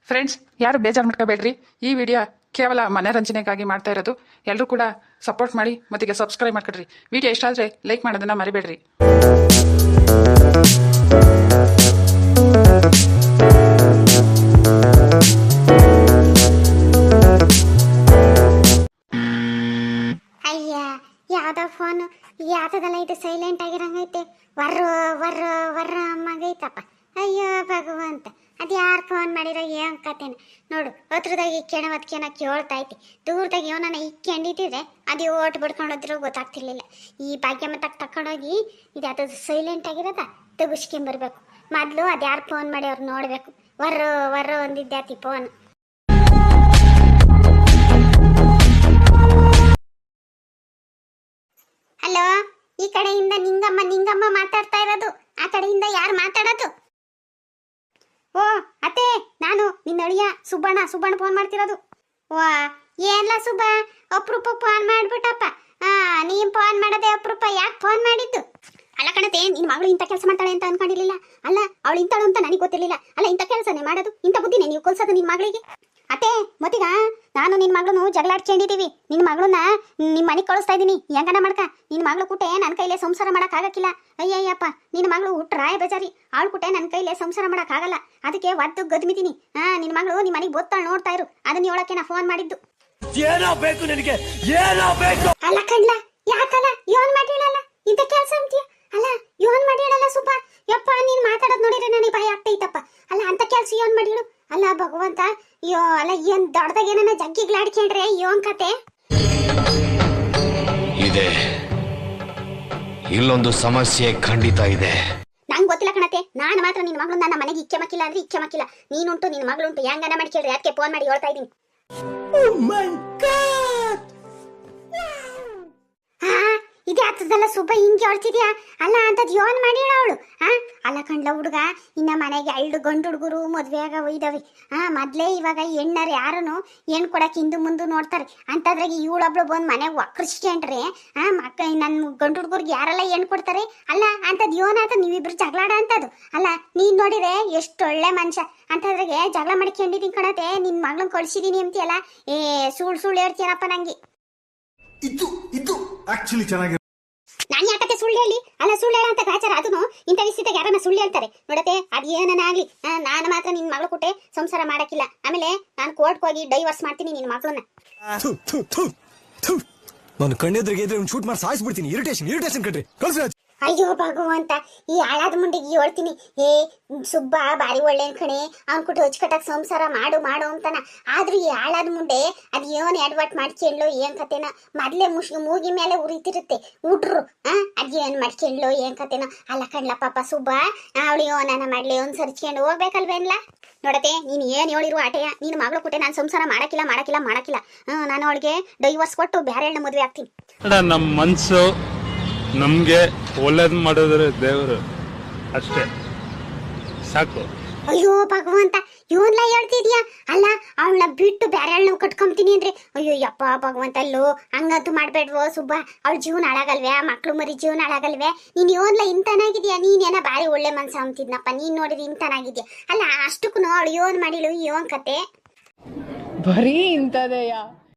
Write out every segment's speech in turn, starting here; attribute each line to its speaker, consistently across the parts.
Speaker 1: Friends, ಯಾರು ಬೇಜಾರು ಮಾಡ್ಕೋಬೇಡ್ರಿ. ಈ ವಿಡಿಯೋ ಕೇವಲ ಮನರಂಜನೆಗಾಗಿ ಮಾಡ್ತಾ ಇರೋದು. ಎಲ್ಲರೂ ಕೂಡ ಸಪೋರ್ಟ್ ಮಾಡಿ ಮತ್ತೀಗ ಸಬ್ಸ್ಕ್ರೈಬ್ ಮಾಡ್ಕೊಡ್ರಿ. ವಿಡಿಯೋ ಇಷ್ಟ ಆದರೆ ಲೈಕ್ ಮಾಡೋದನ್ನು ಮರಿಬೇಡ್ರಿ.
Speaker 2: ಅಯ್ಯ, ಯಾವ್ದೋ ಫೋನು ಯಾವ್ದದಲ್ಲ ಇದು ಸೈಲೆಂಟ್ ಆಗಿರಂಗೈತೆ. ವರ್ರ ವರ್ರ ವರ್ರ ಅಮ್ಮಗೈತಪ್ಪ. ಅಯ್ಯೋ ಭಗವಂತ, ಅದು ಯಾರು ಫೋನ್ ಮಾಡಿರೋ ಏನ್ ಕತೆನ ನೋಡು. ಹತ್ರದಾಗ ಇಕ್ಕೆಣವತ್ಕೆನ ಕೇಳ್ತಾ ಐತಿ. ದೂರದಾಗ ಇವನನ್ನ ಇಕ್ಕೊಂಡಿದ್ರೆ ಅದು ಓಟ್ ಬಿಡ್ಕೊಂಡೋದ್ರೂ ಗೊತ್ತಾಗ್ತಿರ್ಲಿಲ್ಲ. ಈ ಭಾಗ್ಯಮ್ಮ ತಕೊಂಡೋಗಿ ಇದು ಅದು ಸೈಲೆಂಟ್ ಆಗಿರೋದ ತೆಗಿಸ್ಕೊಂಬರ್ಬೇಕು. ಮೊದಲು ಅದು ಯಾರು ಫೋನ್ ಮಾಡಿ ಅವ್ರು ನೋಡಬೇಕು. ವರ್ರ ವರ್ರ ಒಂದಿದ್ದಾತಿ ಫೋನ್. ಹಲೋ, ಈ ಕಡೆಯಿಂದ ನಿಂಗಮ್ಮ ಮಾತಾಡ್ತಾ ಇರೋದು. ಆ ಕಡೆಯಿಂದ ಯಾರು ಮಾತಾಡೋದು? ಓ ಅತ್ತೆ, ನಾನು ನಿನ್ನ ಅಳಿಯ ಸುಬ್ಬಣ್ಣ ಫೋನ್ ಮಾಡ್ತಿರೋದು. ವಾ ಏನ್ಲ ಸುಬ್ಬ, ಅಪರೂಪ ಫೋನ್ ಮಾಡ್ಬಿಟ್ಟಪ್ಪ. ನೀನ್ ಫೋನ್ ಮಾಡೋದೇ ಅಪರೂಪ. ಯಾಕೆ ಫೋನ್ ಮಾಡಿದ್ದು? ಅಲ್ಲ ಕಣತೆ, ನಿನ್ನ ಮಗಳು ಇಂಥ ಕೆಲಸ ಮಾಡ್ತಾಳೆ ಅಂತ ಅನ್ಕೊಂಡಿರ್ಲಿಲ್ಲ. ಅಲ್ಲ, ಅವಳು ಇಂಥಳು ಅಂತ ನನಗೆ ಗೊತ್ತಿರ್ಲಿಲ್ಲ. ಅಲ್ಲ, ಇಂಥ ಕೆಲಸನೇ ಮಾಡೋದು, ಇಂಥ ಬುದ್ಧಿನೇ ನೀವು ಕಲ್ಸೋದು ನಿನ್ನ ಮಗಳಿಗೆ? ಅತ್ತೆ, ಮತ್ತೀಗ ನಾನು ನಿನ್ನ ಮಗಳನ್ನು ಜಗಳಾಡ್ಕೊಂಡಿದ್ದೀವಿ. ನಿನ್ನ ಮಗಳನ್ನ ನಿಮ್ಮ ಮನೆಗೆ ಕಳಿಸ್ತಾ ಇದ್ದೀನಿ. ಹೆಂಗನ ಮಾಡ್ಕ. ನಿನ್ನ ಮಗಳು ಕೂಟೆ ನನ್ನ ಕೈಲೇ ಸಂಸಾರ ಮಾಡೋಕ್ಕಾಗಕ್ಕಿಲ್ಲ. ಅಯ್ಯಯ್ಯಪ್ಪ, ನಿನ್ನ ಮಗಳು ಹುಟ್ರಾಯ ಬೇಜಾರಿ. ಅವಳು ಕೂಟೆ ನನ್ನ ಕೈಲೇ ಸಂಸಾರ ಮಾಡೋಕ್ಕಾಗಲ್ಲ. ಅದಕ್ಕೆ ಒದ್ದು ಗದ್ಮಿತೀನಿ. ನಿನ್ನ ಮಗಳು ನಿಮ್ಮ ಮನೆಗೆ ಬೋತ್ತಾಳು, ನೋಡ್ತಾ ಇರು. ಅದನ್ನ ಹೇಳಕ್ಕೆ ನಾ ಫೋನ್ ಮಾಡಿದ್ದು.
Speaker 3: ಏನೋ ಬೇಕು ನಿನಗೆ, ಏನೋ ಬೇಕು?
Speaker 2: ಅಲ್ಲ ಕಣ್ಲ, ಯಾಕಲ್ಲ ಯೋನ್ ಮಾಡಿಡಲ್ಲ ಇಂಥ ಕೆಲಸ ಅಂತೀಯ? ಅಲ್ಲ, ಯೋನ್ ಮಾಡಿಡಲ್ಲ ಸುಬ್ಬ. ಯಪ್ಪ, ನೀನ್ ಮಾತಾಡೋದು ನೋಡಿದ್ರೆ ನನಗೆ ಭಯ ಆಗ್ತೈತಪ್ಪ. ಅಲ್ಲ, ಅಂತ ಕೆಲಸ ಯೋನ್ ಮಾಡಿಡು. ಅಲ್ಲ ಭಗವಂತ, ಅಯ್ಯೋ, ಅಲ್ಲ ಏನ್ ದೊಡ್ಡದಾಗ ಏನನ್ನ ಜಗ್ಗಿಗ್ಲಾಡ್ಕೊಂಡ್ರೆ ಯೋನ್ ಕತೆ
Speaker 3: ಇದೆ. ಇಲ್ಲೊಂದು ಸಮಸ್ಯೆ ಖಂಡಿತ ಇದೆ.
Speaker 2: ನಂಗೆ ಗೊತ್ತಿಲ್ಲ ಕಣತೆ. ನಾನು ಮಾತ್ರ ನಿನ್ನ ಮಗಳು ನನ್ನ ಮನೆಗೆ ಇಕ್ಕೆ ಮಕ್ಕಿಲ್ಲ ಅಂದ್ರೆ ಇಕ್ಕೆ ಮಕ್ಕಿಲ್ಲ. ನೀನುಂಟು, ನಿನ್ನ ಮಗಳುಂಟು. ಹೆಂಗನ ಮಾಡಿ ಕೇಳ್ರಿ. ಅದಕ್ಕೆ ಫೋನ್ ಮಾಡಿ ಹೇಳ್ತಾ ಇದ್ದೀನಿ. ಇದೇ ಆಗ್ತದಲ್ಲ ಸುಬ್ಬ, ಹಿಂಗೆ ಹೇಳ್ತಿದ್ಯಾ? ಅಲ್ಲ, ಅಂತದ್ ಯೋನ್ ಮಾಡಿಡ ಅವಳು. ಅಲ್ಲ ಕಣ್ಲ ಹುಡುಗ, ಇನ್ನ ಮನೆಗೆ 2 ಗಂಡು ಹುಡುಗರು ಮದ್ವೆ ಆಗ ಒಯ್ದವಿ. ಮೊದ್ಲೇ ಇವಾಗ ಹೆಣ್ಣರು ಯಾರನು ಹೆಣ್ ಕೊಡಕ್ ಹಿಂದು ಮುಂದೆ ನೋಡ್ತಾರೆ. ಅಂತದ್ರಾಗ ಇವಳೊಬ್ಳು ಬಂದು ಮನೆಗೆ ಒಕ್ಕರ್ಸ್ಕೊಂಡ್ರೆ ನನ್ನ ಗಂಡು ಹುಡುಗರ್ಗೆ ಯಾರೆಲ್ಲ ಹೆಣ್ ಕೊಡ್ತಾರೆ? ಅಲ್ಲ, ಅಂತದ್ ಯೋನಾತ ನೀವಿಬ್ರು ಜಗಳಾಡ ಅಂತದು. ಅಲ್ಲ, ನೀನ್ ನೋಡಿದ್ರೆ ಎಷ್ಟು ಒಳ್ಳೆ ಮನುಷ್ಯ. ಅಂತದ್ರಾಗೆ ಜಗಳ ಮಾಡ್ಕೊಂಡಿದ್ದೀನಿ ಕಣತೆ. ನಿನ್ ಮಗಳನ್ನ ಕಳ್ಸಿದೀನಿ ಅಂತೀಯಲ್ಲ, ಸುಳ್ಳು ಹೇಳ್ತೀನಪ್ಪ ನಂಗೆ.
Speaker 4: ಇದು ಆಕ್ಚುಲಿ ಚೆನ್ನಾಗಿ.
Speaker 2: ನಾನು ಯಾಕತ್ತೆ ಸುಳ್ಳು ಹೇಳಿ? ಅಲ್ಲ, ಸುಳ್ಳು ಹೇಳ ಅಂತ ಗ್ರಾಚಾರ. ಅದನ್ನು ಇಂಥ ವಿಷಯದಾಗ ಯಾರನ್ನ ಸುಳ್ಳು ಹೇಳ್ತಾರೆ ನೋಡತ್ತೆ. ಅದು ಏನನ್ನಾಗ್ಲಿ, ನಾನು ಮಾತ್ರ ನಿನ್ನ ಮಗಳು ಕೊಟ್ಟೆ ಸಂಸಾರ ಮಾಡಕ್ಕಿಲ್ಲ. ಆಮೇಲೆ ನಾನು ಕೋರ್ಟ್ಗೆ ಹೋಗಿ ಡೈವರ್ಸ್ ಮಾಡ್ತೀನಿ ನಿನ್ನ ಮಗಳನ್ನ.
Speaker 4: ನಾನು ಕಣ್ಣೆದ್ರಿಗೆ ಇದ್ರೆ ಶೂಟ್ ಮಾಡಿ ಸಾಯಿಸ್ಬಿಡ್ತೀನಿ. ಇರಿಟೇಷನ್ ಕಟ್ರಿ ಕಳ್ಸಿ.
Speaker 2: ಅಯ್ಯೋ ಭಗವಂತ, ಈ ಹಾಳಾದ ಮುಂಡಿಗೆ ಹೇಳ್ತೀನಿ. ಸುಬ್ಬ ಬಾರಿ ಒಳ್ಳೆನ್ ಕಣೆ, ಅವ್ನ್ ಕುಟ್ಟು ಹೊಚ್ಕಟ್ಟಕ್ ಸಂಸಾರ ಮಾಡು ಅಂತಾನ. ಆದ್ರೂ ಈ ಹಾಳಾದ ಮುಂಡೆ ಅದ್ ಏನ್ ಎಡ್ವಟ್ ಮಾಡ್ಕೊಂಡ್ಲು ಏನ್ ಕತೆನ. ಮೊದ್ಲೇ ಮೂಗಿ ಮೇಲೆ ಉರಿತಿರುತ್ತೆ ಹುಡ್ರು. ಅದ್ ಏನ್ ಮಾಡ್ಕೊಂಡ್ಲು ಏನ್ ಕತೆನ. ಅಲ್ಲ ಕಣ್ಲ ಪಾಪ ಸುಬ್ಬ, ಅವಳು ಯೋನನ ಮಾಡ್ಲಿ ಒಂದ್ ಸರ್ಚ್ಕೊಂಡು ಹೋಗ್ಬೇಕಲ್ವೇನ್ಲ. ನೋಡತ್ತೆ, ನೀನ್ ಏನ್ ಹೇಳಿರುವ ಆಟೆಯ. ನಿನ್ನ ಮಗಳು ಕೊಟ್ಟೆ ನಾನು ಸಂಸಾರ ಮಾಡಕ್ಕಿಲ್ಲ. ನಾನು ಅವಳಿಗೆ ಡೈವರ್ಸ್ ಕೊಟ್ಟು ಬೇರೆ ಹೆಣ್ಣು ಮದುವೆ ಆಗ್ತೀನಿ.
Speaker 5: ನಮ್ಮ ಮನ್ಸು ನಮ್ಗೆ ಒಳ್ಳೇದ್ ಮಾಡಿದ್ರೆ ದೇವರು ಅಷ್ಟೇ ಸಾಕು.
Speaker 2: ಅಯ್ಯೋ ಭಗವಂತ, ಇವನ್ಲ ಹೇಳ್ತಿದ್ಯಾ? ಅಲ್ಲ, ಅವಳನ್ನ ಬಿಟ್ಟು ಬೇರೆ ಹೆಣ್ಣು ಕಟ್ಕೊಂತೀನಿ ಅಂದ್ರೆ ಅಯ್ಯೋ ಯಪ್ಪ ಭಗವಂತ. ಅಲ್ಲೋ, ಹಂಗಂತೂ ಮಾಡ್ಬೇಡ್ವೋ ಸುಬ್ಬ. ಅವಳ ಜೀವನ ಹಾಳಾಗಲ್ವೇ? ಆ ಮಕ್ಳು ಮರಿ ಜೀವನ ಹಾಳಾಗಲ್ವೇ? ನೀನ್ ಇವನ್ಲ ಇಂತನಾಗಿದ್ಯಾ? ನೀನೇನ ಬಾರಿ ಒಳ್ಳೆ ಮನ್ಸ ಅಂತಿದ್ನಪ್ಪ. ನೀನ್ ನೋಡಿದ್ರೆ ಇಂತನಾಗಿದ್ಯಾ? ಅಲ್ಲ, ಅಷ್ಟಕ್ಕೂ ಅವಳು ಯೋನ್ ಮಾಡಿಳು ಯೋನ್ ಕತೆ
Speaker 1: ಬರೀ ಇಂಥದೆಯಾ?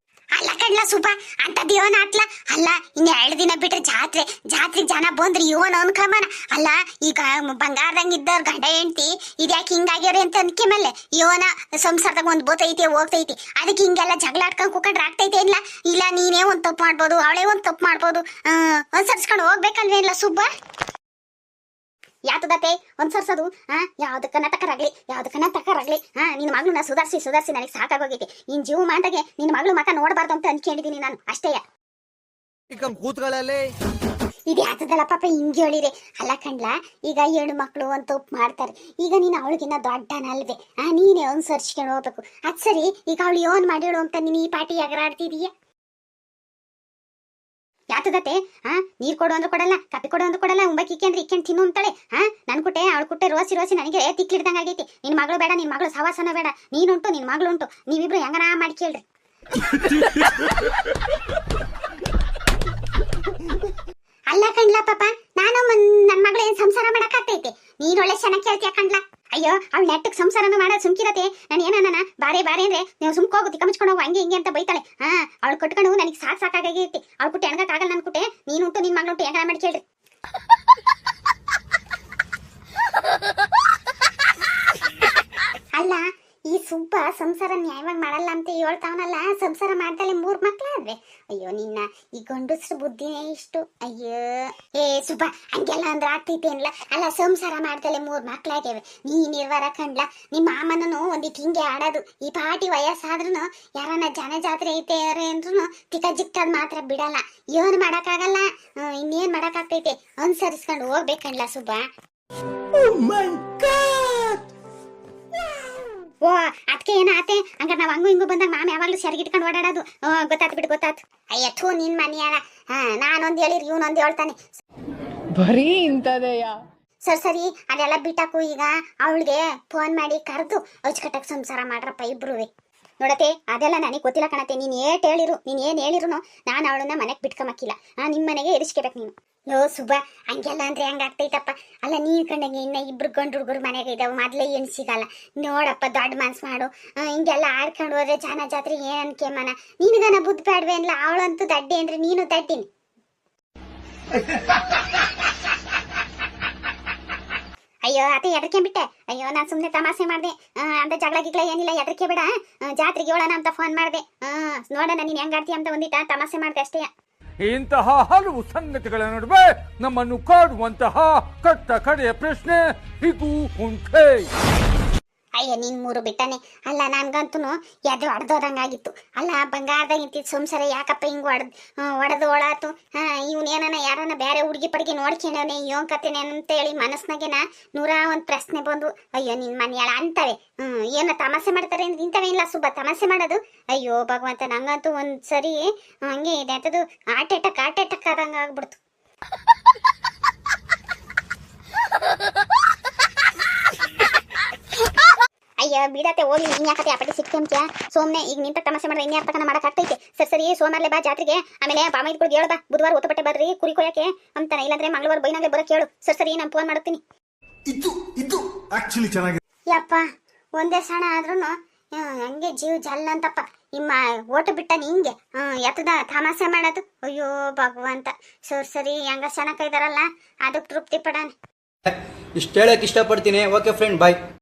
Speaker 2: ಅಲ್ಲ ಕಡ್ಲ ಸುಬ್ಬ, ಅಂತದ್ ಯೋನ್ ಆತ್ಲ. ಅಲ್ಲ, ಇನ್ನು 2 ದಿನ ಬಿಟ್ರೆ ಜಾತ್ರೆಗೆ ಜನ ಬಂದ್ರಿ ಯೋನ್ ಅನ್ಕಮನ. ಅಲ್ಲ, ಈಗ ಬಂಗಾರದಂಗ ಇದ್ದವ್ರ ಗಂಡ ಹೆಂಡ್ತಿ ಇದ್ಯಾಕೆ ಹಿಂಗಾಗ್ಯಾರ ಅಂತ ಅನ್ಕೆ ಮೇಲೆ ಯೋನ ಸಂಸಾರದಾಗ ಒಂದ್ ಬೋತೈತಿ ಹೋಗ್ತೈತಿ. ಅದಕ್ಕೆ ಹಿಂಗೆಲ್ಲ ಜಗಳ ಆಡ್ಕೊಂಡ್ ಕೂಕೊಂಡ್ರೆ ಆಗ್ತೈತೆ ಇಲ್ಲ ನೀನೇ ಒಂದ್ ತಪ್ಪು ಮಾಡ್ಬೋದು, ಅವಳೇ ಒಂದ್ ತಪ್ಪು ಮಾಡ್ಬೋದು. ಅನ್ಸರ್ಸ್ಕೊಂಡು ಹೋಗ್ಬೇಕಲ್ವೇ ಇಲ್ಲ ಸುಬ್ಬ? ಯಾತದತ್ತೆ ಅನ್ಸರ್ಸೋದು? ಯಾವ್ದಕ್ಕನ್ನ ತಕರಾಗ್ಲಿ ನಿನ್ನ ಮಗಳನ್ನ ಸುಧಾರಿಸಿ ನನಗೆ ಸಾಕಾಗೋಗೈತಿ. ನಿನ್ ಜೀವ ಮಾಂದಾಗೆ ನಿನ್ನ ಮಗಳು ಮಕ ನೋಡಬಾರ್ದು ಅಂತ ಅನ್ಕೊಂಡಿದೀನಿ ನಾನು ಅಷ್ಟೇಯ. ಇದು ಯಾತದಲ್ಲ ಪಾಪ ಹಿಂಗೆ ಹೇಳಿರಿ. ಅಲ್ಲ ಕಣ್ಲ, ಈಗ ಹೆಣ್ಣು ಮಕ್ಕಳು ಒಂದು ತಪ್ಪು ಮಾಡ್ತಾರೆ. ಈಗ ನೀನು ಅವಳಿಗಿನ್ನ ದೊಡ್ಡನಲ್ವೇ? ನೀನೇ ಅನ್ಸರ್ಸ್ಕೊಂಡು ಹೋಗ್ಬೇಕು. ಅದ್ ಸರಿ, ಈಗ ಅವಳು ಯೋನ್ ಮಾಡಿಳು ಅಂತ ನೀನು ಈ ಪಾಟಿ ಎಗರಾಡ್ತಿದೀಯ. ಯಾತದತ್ತೆ? ನೀರ್ ಕೊಡು ಅಂದ್ರೆ ಕೊಡಲ್ಲ, ಕಾಪಿ ಕೊಡು ಅಂದ್ರೆ ಕೊಡಲ್ಲ, ಉಂಬಕ್ಕಿಕ್ಕೆ ಅಂದ್ರೆ ಇಕ್ಕೆಂಡು ತಿನ್ನು ಅಂತಾಳೆ. ನನ್ ಕುಟ್ಟೆ ಅವಳು ಕುಟ್ಟೆ ರೋಸಿ ನನಗೆ ತಿಕ್ಕಿಡ್ದಂಗ ಆಗೈತಿ. ನಿನ್ ಮಗಳು ಬೇಡ, ನಿನ್ ಮಗಳು ಸವಾಸನ ಬೇಡ. ನೀನುಂಟು, ನಿನ್ ಮಗಳು ಉಂಟು. ನೀವಿಬ್ರು ಹೆಂಗನ ಮಾಡಿ ಕೇಳ್ರಿ. ಅಲ್ಲ ಕಣ್ಲ ಪಾಪ, ನಾನು ನನ್ನ ಮಗಳು ಏನ್ ಸಂಸಾರ ಮಾಡಕ್ಕಾಗ್ತೈತೆ? ನೀನ್ ಒಳ್ಳೆ ಚೆನ್ನಾಗಿ ಕೇಳ್ತೀಯ ಕಣ್ಲ. ಅಯ್ಯೋ ಅವಳು ನೆಟ್ಟಗೆ ಸಂಸಾರನು ಮಾಡೋದು ಸುಮ್ಕಿರತೆ. ನಾನು ಏನನ್ನ ಬಾರೆ ಅಂದ್ರೆ ನೀವು ಸುಮ್ಕೋಗು ತಿಕ್ಕ ಮುಚ್ಕೊಂಡು ಹೋಗು ಹಂಗೆ ಹಿಂಗೆ ಅಂತ ಬೈತಾಳೆ. ಅವಳು ಕಟ್ಕೊಂಡು ನನಗೆ ಸಾಕಾಗೈತಿ. ಅವಳು ಕುಟ್ಟೆ ಎಣಗಕ್ಕಾಗಲ್ಲ ನನ್ ಕುಟ್ಟೆ. ನೀನುಂಟು ನಿನ್ ಮಗನುಂಟು ಹೆಂಗ ಮಾಡಿ ಕೇಳ್ರಿ. ಅಲ್ಲ ಈ ಸುಬ್ಬ ಸಂಸಾರ ನ್ಯಾಯವಾಗಿ ಮಾಡಲ್ಲ ಅಂತ ಹೇಳ್ತಾವನಲ್ಲ, ಸಂಸಾರ ಮಾಡ್ದಲೆ 3 ಮಕ್ಳಾದ್ವೆ. ಅಯ್ಯೋ ನಿನ್ನ ಈ ಗಂಡಸ್ರ ಬುದ್ಧಿನೇ ಇಷ್ಟು. ಅಯ್ಯೋ ಏ ಸುಬ್ಬ ಹಂಗೆಲ್ಲ ಅಂದ್ರೆ ಆಗ್ತೈತೆ ಅನ್ಲ. ಅಲ್ಲ ಸಂಸಾರ ಮಾಡ್ದಲೆ 3 ಮಕ್ಳಾಗ್ಯವೆ, ನೀ ನಿರ್ವಾರ ಕಂಡ್ಲ. ನಿಮ್ಮ ಮಾಮನೂ ಒಂದಿಟ್ಟು ಹಿಂಗೆ ಆಡೋದು. ಈ ಪಾಟಿ ವಯಸ್ಸಾದ್ರೂ ಯಾರನ್ನ ಜನ ಜಾತ್ರೆ ಐತೆ ಅಂದ್ರೂ ತಿಕ್ಕ ಜಿಕ್ಕದ್ ಮಾತ್ರ ಬಿಡಲ್ಲ. ಏನ್ ಮಾಡಕ್ಕಾಗಲ್ಲ, ಇನ್ನೇನ್ ಮಾಡಕ್ಕಾಗ್ತೈತೆ, ಅನ್ಸರಿಸ್ಕೊಂಡು ಹೋಗ್ಬೇಕಂಡ್ಲ ಸುಬ್ಬ. ಓ ಅದಕ್ಕೆ ಏನಾತೆ ಹಂಗಾರೆ ನಾವು ಹಂಗು ಹಿಂಗು ಬಂದಾಗ ಮಾಮ ಯಾವಾಗಲೂ ಸೆರಗಿಟ್ಕೊಂಡು ಓಡಾಡೋದು. ಗೊತ್ತಾತು ಬಿಟ್ಟು ಗೊತ್ತಾತು. ಅಯ್ಯ ಥೂ ನಿನ್ ಮನೆಯಾರ. ನಾನೊಂದು ಹೇಳಿರಿ ಇವನೊಂದು ಹೇಳ್ತಾನೆ.
Speaker 6: ಬರೀ ಇಂಥದೆಯಾ?
Speaker 2: ಸರಿ ಅದೆಲ್ಲ ಬಿಟ್ಟಾಕು. ಈಗ ಅವಳಿಗೆ ಫೋನ್ ಮಾಡಿ ಕರೆದು ಅಚ್ಚುಕಟ್ಟಾಗಿ ಸಂಸಾರ ಮಾಡ್ರಪ್ಪ ಇಬ್ರುವೆ. ನೋಡತ್ತೆ ಅದೆಲ್ಲ ನನಗೆ ಗೊತ್ತಿಲ್ಲ ಕಣತೆ. ನೀನು ಏನ್ ಹೇಳಿರು ನಾನು ಅವಳನ್ನ ಮನೆಗೆ ಬಿಟ್ಕೊಂಬಕ್ಕಿಲ್ಲ. ನಿಮ್ಮ ಮನೆಗೆ ಎರಿಸ್ಕೋಬೇಕು ನೀನು. ಯೋ ಸುಬ್ಬ ಹಂಗೆಲ್ಲ ಅಂದ್ರೆ ಹಂಗಾಗ್ತೈತಪ್ಪ. ಅಲ್ಲ ನೀನ್ ಕಂಡಂಗೆ ಇನ್ನ 2 ಗಂಡು ಹುಡುಗರು ಮನೆಗೆ ಇದಾವೆ, ಮೊದ್ಲೇ ಏನು ಸಿಗಲ್ಲ. ನೋಡಪ್ಪ ದೊಡ್ಡ ಮನ್ಸು ಮಾಡು. ಹಿಂಗೆಲ್ಲ ಆಡ್ಕೊಂಡು ಹೋದ್ರೆ ಜನ ಜಾತ್ರೆ ಏನ್ ಅನ್ಕೆಮನ. ನಿನಗನ ಬುದ್ಧಿ ಬೇಡ್ವೆ ಅನ್ಲ. ಅವಳಂತೂ ದಡ್ಡಿ ಅಂದ್ರೆ ನೀನು ದಡ್ಡಿನಿ. ಅಯ್ಯೋ ಅತ್ತೆ ಎದರ್ಕೆ ಬಿಟ್ಟೆ. ಅಯ್ಯೋ ನಾನು ಸುಮ್ಮನೆ ತಮಾಷೆ ಮಾಡಿದೆ. ಅಂತ ಜಗಳ ಗಿಗಳ ಏನಿಲ್ಲ, ಎದರ್ಕೆ ಬೇಡ. ಜಾತ್ರೆಗೆ ಹೇಳೋಣ ಅಂತ ಫೋನ್ ಮಾಡಿದೆ. ನೋಡೋಣ ನೀನು ಹೆಂಗಾಡ್ತೀಯ ಅಂತ ಒಂದಿಟ್ಟ ತಮಾಷೆ ಮಾಡಿದೆ ಅಷ್ಟೇ.
Speaker 7: ಇಂತಹ ಹಲವು ಸಂಗತಿಗಳ ನಡುವೆ ನಮ್ಮನ್ನು ಕಾಡುವಂತಹ ಕಟ್ಟ ಕಡೆಯ ಪ್ರಶ್ನೆ ಇದು ಉಂಟೆ.
Speaker 2: ಅಯ್ಯ ನೀನ್ 3 ಬಿಟ್ಟನೆ. ಅಲ್ಲ ನನ್ಗಂತೂ ಎದು ಹೊಡೆದೋದಂಗಾಗಿತ್ತು. ಅಲ್ಲ ಬಂಗಾರದಾಗ ಇಂತಿದ್ ಸಂಸಾರ ಯಾಕಪ್ಪ ಹಿಂಗ್ ಹೊಡೆದು ಓಡಾತು. ಇವನೇನ ಯಾರನ್ನ ಬೇರೆ ಹುಡುಗಿ ಪಡಿಗೆ ನೋಡ್ಕೊಂಡವನೆ ಯೋನ್ ಕತೆನೆ ಅಂತ ಹೇಳಿ ಮನಸ್ನಾಗೆನ 101 ಪ್ರಶ್ನೆ ಬಂದು. ಅಯ್ಯೋ ನಿನ್ ಮನೆಯಾಳ ಅಂತವೆ. ಏನ ತಮಾಷೆ ಮಾಡ್ತಾರೆ ಅಂದ್ರೆ ಇಂಥವೇ ಇಲ್ಲ ಸುಬ್ಬ ತಮಾಷೆ ಮಾಡೋದು. ಅಯ್ಯೋ ಭಗವಂತ ನಂಗಂತೂ ಒಂದ್ಸರಿ ಹಂಗೆ ಇದೆ ಅಂತದು ಹಾರ್ಟ್ ಅಟ್ಯಾಕ್ ಆದಂಗ ಆಗ್ಬಿಡ್ತು. ಅಯ್ಯ ಬಿಡತ್ತೆ ಹೋಗಿ ನೀನ್ ಯಾಕತ್ತೆ ಆ ಪಟ್ಟಿ ಸಿಟ್ಕೊಂಡ್ಯಾ ಸೋಮ್ನೆ. ಈಗ ನಿಂತ ತಮಾಷೆ ಮಾಡಿದ್ರೆ ಇನ್ಯಾರ ತನಕ ಮಾಡಕ್ಕಾಗ್ತೈತೆ. ಸರಿ ಸೋಮವಾರಲೇ ಬಾ ಜಾತ್ರೆಗೆ. ಆಮೇಲೆ ಬಾಮೈದ್ಗಳಿಗೆ ಹೇಳ ಬಾ ಬುಧವಾರ ಹೊತ್ತಪಟ್ಟೆ ಬರ್ರಿ ಕುರಿ ಕೊಯ್ಯಕ್ಕೆ ಅಂತಾನೆ. ಇಲ್ಲಾಂದ್ರೆ ಮಂಗಳವಾರ ಬೈನಾಗ್ಲೇ ಬರಕ್ಕೆ ಹೇಳು. ಸರಿ ನಾನು ಫೋನ್ ಮಾಡ್ತೀನಿ.
Speaker 4: ಇದು ಆಕ್ಚುಲಿ ಚೆನ್ನಾಗಿ
Speaker 2: ಯಪ್ಪ ಒಂದೇ ಸಣ ಆದ್ರೂ ಹಂಗೆ ಜೀವ ಜಲ್ ಅಂತಪ್ಪ. ನಿಮ್ಮ ಓಟು ಬಿಟ್ಟ ಹಿಂಗೆ ಎತ್ತದ ತಮಾಷೆ ಮಾಡೋದು. ಅಯ್ಯೋ ಭಗವಂತ. ಸರಿ ಹೆಂಗ ಸಣ ಕೈದಾರಲ್ಲ ಅದಕ್ಕೆ ತೃಪ್ತಿ ಪಡಾನೆ.
Speaker 8: ಇಷ್ಟು ಹೇಳಕ್ ಇಷ್ಟಪಡ್ತೀನಿ. ಓಕೆ ಫ್ರೆಂಡ್, ಬಾಯ್.